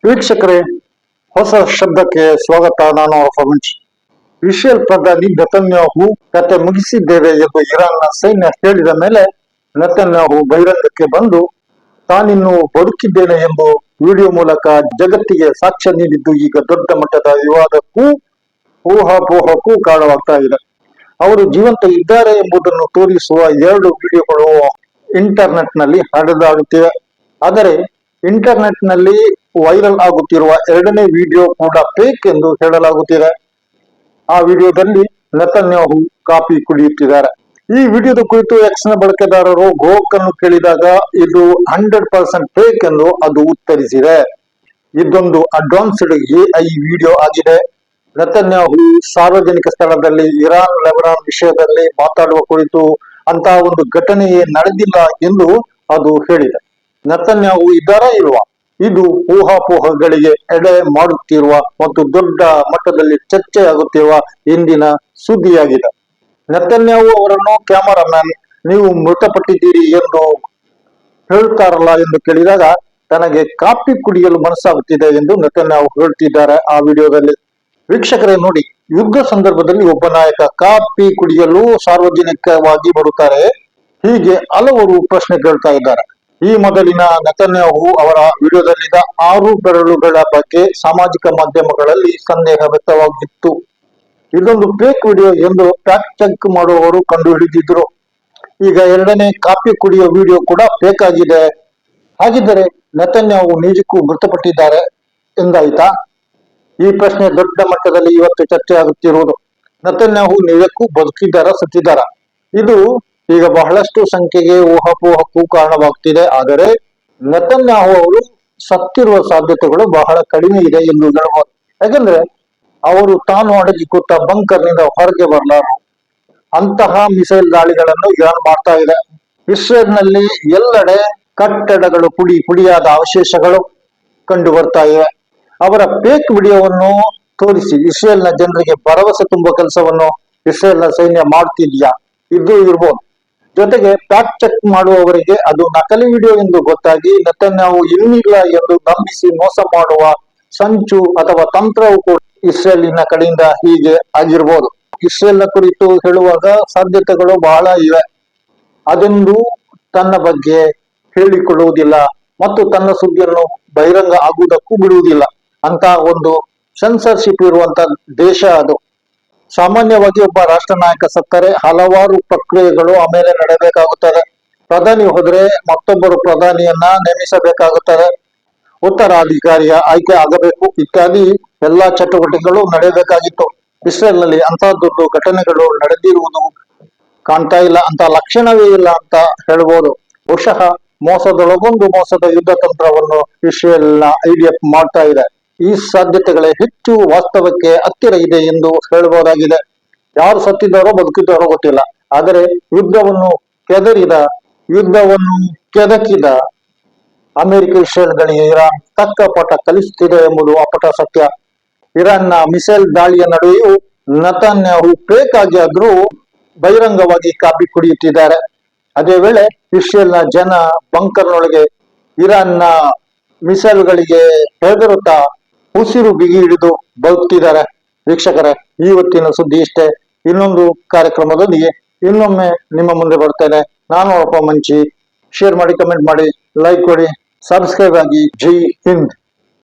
ವೀಕ್ಷಕರೇ, ಹೊಸ ಶಬ್ದಕ್ಕೆ ಸ್ವಾಗತ. ನಾನು ಮಂಚಿ. ಇಸ್ರೇಲ್ ಪ್ರಧಾನಿ ನೆತನ್ಯಾಹು ಕತೆ ಮುಗಿಸಿದ್ದೇವೆ ಎಂದು ಇರಾನ್ನ ಸೈನ್ಯ ಹೇಳಿದ ಮೇಲೆ ನೆತನ್ಯಾಹು ಬಹಿರಂಗಕ್ಕೆ ಬಂದು ತಾನಿನ್ನು ಬದುಕಿದ್ದೇನೆ ಎಂದು ವಿಡಿಯೋ ಮೂಲಕ ಜಗತ್ತಿಗೆ ಸಾಕ್ಷ್ಯ ನೀಡಿದ್ದು ಈಗ ದೊಡ್ಡ ಮಟ್ಟದ ವಿವಾದಕ್ಕೂ ಊಹಾಪೋಹಕ್ಕೂ ಕಾರಣವಾಗ್ತಾ ಇದೆ. ಅವರು ಜೀವಂತ ಇದ್ದಾರೆ ಎಂಬುದನ್ನು ತೋರಿಸುವ 2 ವಿಡಿಯೋಗಳು ಇಂಟರ್ನೆಟ್ ನಲ್ಲಿ ಹರಿದಾಡುತ್ತಿವೆ. ಆದರೆ ಇಂಟರ್ನೆಟ್ ನಲ್ಲಿ ವೈರಲ್ ಆಗುತ್ತಿರುವ 2ನೇ ವಿಡಿಯೋ ಕೂಡ ಫೇಕ್ ಎಂದು ಹೇಳಲಾಗುತ್ತಿದೆ. ಆ ವಿಡಿಯೋದಲ್ಲಿ ನೆತನ್ಯಾಹು ಕಾಫಿ ಕುಡಿಯುತ್ತಿದ್ದಾರೆ. ಈ ವಿಡಿಯೋದ ಕುರಿತು ಎಕ್ಸ್ ನ ಬಳಕೆದಾರರು ಗೋಕ್ ಅನ್ನು ಕೇಳಿದಾಗ ಇದು 100% ಫೇಕ್ ಎಂದು ಅದು ಉತ್ತರಿಸಿದೆ. ಇದೊಂದು ಅಡ್ವಾನ್ಸ್ಡ್ AI ವಿಡಿಯೋ ಆಗಿದೆ. ನೆತನ್ಯಾಹು ಸಾರ್ವಜನಿಕ ಸ್ಥಳದಲ್ಲಿ ಇರಾನ್ ಲೆಬನಾನ್ ವಿಷಯದಲ್ಲಿ ಮಾತಾಡುವ ಕುರಿತು ಅಂತಹ ಒಂದು ಘಟನೆಯೇ ನಡೆದಿಲ್ಲ ಎಂದು ಅದು ಹೇಳಿದೆ. ನೆತನ್ಯಾಹು ಇದ್ದಾರಾ ಇಲ್ವಾ? ಇದು ಊಹಾಪೋಹಗಳಿಗೆ ಎಡೆ ಮಾಡುತ್ತಿರುವ ಮತ್ತು ದೊಡ್ಡ ಮಟ್ಟದಲ್ಲಿ ಚರ್ಚೆಯಾಗುತ್ತಿರುವ ಇಂದಿನ ಸುದ್ದಿಯಾಗಿದೆ. ನೆತನ್ಯಾಹು ಅವರನ್ನು ಕ್ಯಾಮರಾಮ್ಯಾನ್ ನೀವು ಮೃತಪಟ್ಟಿದ್ದೀರಿ ಎಂದು ಹೇಳ್ತಾರಲ್ಲ ಎಂದು ಕೇಳಿದಾಗ ತನಗೆ ಕಾಫಿ ಕುಡಿಯಲು ಮನಸ್ಸಾಗುತ್ತಿದೆ ಎಂದು ನೆತನ್ಯಾಹು ಹೇಳ್ತಿದ್ದಾರೆ ಆ ವಿಡಿಯೋದಲ್ಲಿ. ವೀಕ್ಷಕರೇ ನೋಡಿ, ಯುದ್ಧ ಸಂದರ್ಭದಲ್ಲಿ ಒಬ್ಬ ನಾಯಕ ಕಾಫಿ ಕುಡಿಯಲು ಸಾರ್ವಜನಿಕವಾಗಿ ಬರುತ್ತಾರೆ. ಹೀಗೆ ಹಲವರು ಪ್ರಶ್ನೆ ಕೇಳ್ತಾ ಇದ್ದಾರೆ. ಈ ಮೊದಲಿನ ನೆತನ್ಯಾಹು ಅವರ ವಿಡಿಯೋದಲ್ಲಿದ್ದ 6 ಬೆರಳುಗಳ ಬಗ್ಗೆ ಸಾಮಾಜಿಕ ಮಾಧ್ಯಮಗಳಲ್ಲಿ ಸಂದೇಹ ವ್ಯಕ್ತವಾಗಿತ್ತು. ಇದೊಂದು ಫೇಕ್ ವಿಡಿಯೋ ಎಂದು ಫ್ಯಾಕ್ಟ್ ಚೆಕ್ ಮಾಡುವವರು ಕಂಡುಹಿಡಿದಿದ್ರು. ಈಗ 2ನೇ ಕಾಫಿ ಕುಡಿಯೋ ವಿಡಿಯೋ ಕೂಡ ಫೇಕ್ ಆಗಿದೆ. ಹಾಗಿದ್ದರೆ ನೆತನ್ಯಾಹು ನಿಜಕ್ಕೂ ಮೃತಪಟ್ಟಿದ್ದಾರೆ ಎಂದಾಯ್ತಾ? ಈ ಪ್ರಶ್ನೆ ದೊಡ್ಡ ಮಟ್ಟದಲ್ಲಿ ಇವತ್ತು ಚರ್ಚೆ ಆಗುತ್ತಿರುವುದು. ನೆತನ್ಯಾಹು ನಿಜಕ್ಕೂ ಬದುಕಿದ್ದಾರ ಸತ್ತಿದ್ದಾರ? ಇದು ಈಗ ಬಹಳಷ್ಟು ಸಂಖ್ಯೆಗೆ ಊಹಾಪೋಹಕ್ಕೂ ಕಾರಣವಾಗ್ತಿದೆ. ಆದರೆ ನೆತನ್ಯಾಹು ಅವರು ಸತ್ತಿರುವ ಸಾಧ್ಯತೆಗಳು ಬಹಳ ಕಡಿಮೆ ಇದೆ ಎಂದು ಹೇಳಬಹುದು. ಯಾಕಂದ್ರೆ ಅವರು ತಾನು ಅಡಗಿ ಕೂತ ಬಂಕರ್ ನಿಂದ ಹೊರಗೆ ಬರಲಾರು. ಅಂತಹ ಮಿಸೈಲ್ ದಾಳಿಗಳನ್ನು ಇರಾನ್ ಮಾಡ್ತಾ ಇದೆ. ಇಸ್ರೇಲ್ ನಲ್ಲಿ ಎಲ್ಲೆಡೆ ಕಟ್ಟಡಗಳು ಪುಡಿ ಪುಡಿಯಾದ ಅವಶೇಷಗಳು ಕಂಡು ಬರ್ತಾ ಇವೆ. ಅವರ ಫೇಕ್ ವಿಡಿಯೋವನ್ನು ತೋರಿಸಿ ಇಸ್ರೇಲ್ ನ ಜನರಿಗೆ ಭರವಸೆ ತುಂಬುವ ಕೆಲಸವನ್ನು ಇಸ್ರೇಲ್ ನ ಸೈನ್ಯ ಮಾಡ್ತಿದ್ಯಾ? ಇದು ಇರ್ಬೋದು. ಜೊತೆಗೆ ಫ್ಯಾಕ್ಟ್ ಚೆಕ್ ಮಾಡುವವರಿಗೆ ಅದು ನಕಲಿ ವಿಡಿಯೋ ಎಂದು ಗೊತ್ತಾಗಿ ನೆತನ್ಯಾಹು ಇನ್ನಿಲ್ಲ ಎಂದು ನಂಬಿಸಿ ಮೋಸ ಮಾಡುವ ಸಂಚು ಅಥವಾ ತಂತ್ರವು ಕೂಡ ಇಸ್ರೇಲಿನ ಕಡೆಯಿಂದ ಹೀಗೆ ಆಗಿರ್ಬೋದು. ಇಸ್ರೇಲ್ ನ ಕುರಿತು ಹೇಳುವಾಗ ಸಾಧ್ಯತೆಗಳು ಬಹಳ ಇವೆ. ಅದೊಂದು ತನ್ನ ಬಗ್ಗೆ ಹೇಳಿಕೊಳ್ಳುವುದಿಲ್ಲ ಮತ್ತು ತನ್ನ ಸುದ್ದಿಯನ್ನು ಬಹಿರಂಗ ಆಗುವುದಕ್ಕೂ ಬಿಡುವುದಿಲ್ಲ. ಅಂತ ಒಂದು ಸೆನ್ಸರ್ಶಿಪ್ ಇರುವಂತ ದೇಶ ಅದು. ಸಾಮಾನ್ಯವಾಗಿ ಒಬ್ಬ ರಾಷ್ಟ್ರ ನಾಯಕ ಸತ್ತರೆ ಹಲವಾರು ಪ್ರಕ್ರಿಯೆಗಳು ಆಮೇಲೆ ನಡೆಯಬೇಕಾಗುತ್ತದೆ. ಪ್ರಧಾನಿ ಹೋದ್ರೆ ಮತ್ತೊಬ್ಬರು ಪ್ರಧಾನಿಯನ್ನ ನೇಮಿಸಬೇಕಾಗುತ್ತದೆ, ಉತ್ತರಾಧಿಕಾರಿಯ ಆಯ್ಕೆ ಆಗಬೇಕು, ಇತ್ಯಾದಿ ಎಲ್ಲಾ ಚಟುವಟಿಕೆಗಳು ನಡೆಯಬೇಕಾಗಿತ್ತು. ಇಸ್ರೇಲ್ ನಲ್ಲಿ ಅಂತಹದ್ದೊಂದು ಘಟನೆಗಳು ನಡೆದಿರುವುದು ಕಾಣ್ತಾ ಇಲ್ಲ, ಅಂತ ಲಕ್ಷಣವೇ ಇಲ್ಲ ಅಂತ ಹೇಳ್ಬೋದು. ಬಹುಶಃ ಮೋಸದೊಳಗೊಂದು ಮೋಸದ ಯುದ್ಧ ತಂತ್ರವನ್ನು ಇಸ್ರೇಲ್ ನ IDF ಮಾಡ್ತಾ ಇದೆ. ಈ ಸಾಧ್ಯತೆಗಳೇ ಹೆಚ್ಚು ವಾಸ್ತವಕ್ಕೆ ಹತ್ತಿರ ಇದೆ ಎಂದು ಹೇಳಬಹುದಾಗಿದೆ. ಯಾರು ಸತ್ತಿದ್ದಾರೋ ಬದುಕಿದ್ದಾರೋ ಗೊತ್ತಿಲ್ಲ. ಆದರೆ ಯುದ್ಧವನ್ನು ಕೆದಕಿದ ಅಮೆರಿಕ ಇಸ್ರೇಲ್ಗಳಿಗೆ ಇರಾನ್ ತಕ್ಕ ಪಾಠ ಕಲಿಸುತ್ತಿದೆ ಎಂಬುದು ಅಪಟ ಸತ್ಯ. ಇರಾನ್ನ ಮಿಸೈಲ್ ದಾಳಿಯ ನಡುವೆಯೂ ನೆತನ್ಯಾಹು ಫೇಕ್ ಆಗಿ ಆದ್ರೂ ಬಹಿರಂಗವಾಗಿ ಕಾಫಿ ಕುಡಿಯುತ್ತಿದ್ದಾರೆ. ಅದೇ ವೇಳೆ ಇಸ್ರೇಲ್ನ ಜನ ಬಂಕರ್ನೊಳಗೆ ಇರಾನ್ನ ಮಿಸೈಲ್ಗಳಿಗೆ ಹೆದರುತ್ತಾ ಉಸಿರು ಬಿಗಿ ಹಿಡಿದು ಬದುಕ್ತಿದ್ದಾರೆ. ವೀಕ್ಷಕರೇ, ಇವತ್ತಿನ ಸುದ್ದಿ ಇಷ್ಟೇ. ಇನ್ನೊಂದು ಕಾರ್ಯಕ್ರಮದೊಂದಿಗೆ ಇನ್ನೊಮ್ಮೆ ನಿಮ್ಮ ಮುಂದೆ ಬರ್ತೇನೆ. ನಾನು ಮಂಚಿ. ಶೇರ್ ಮಾಡಿ, ಕಮೆಂಟ್ ಮಾಡಿ, ಲೈಕ್ ಕೊಡಿ, ಸಬ್ಸ್ಕ್ರೈಬ್ ಆಗಿ. ಜೈ ಹಿಂದ್.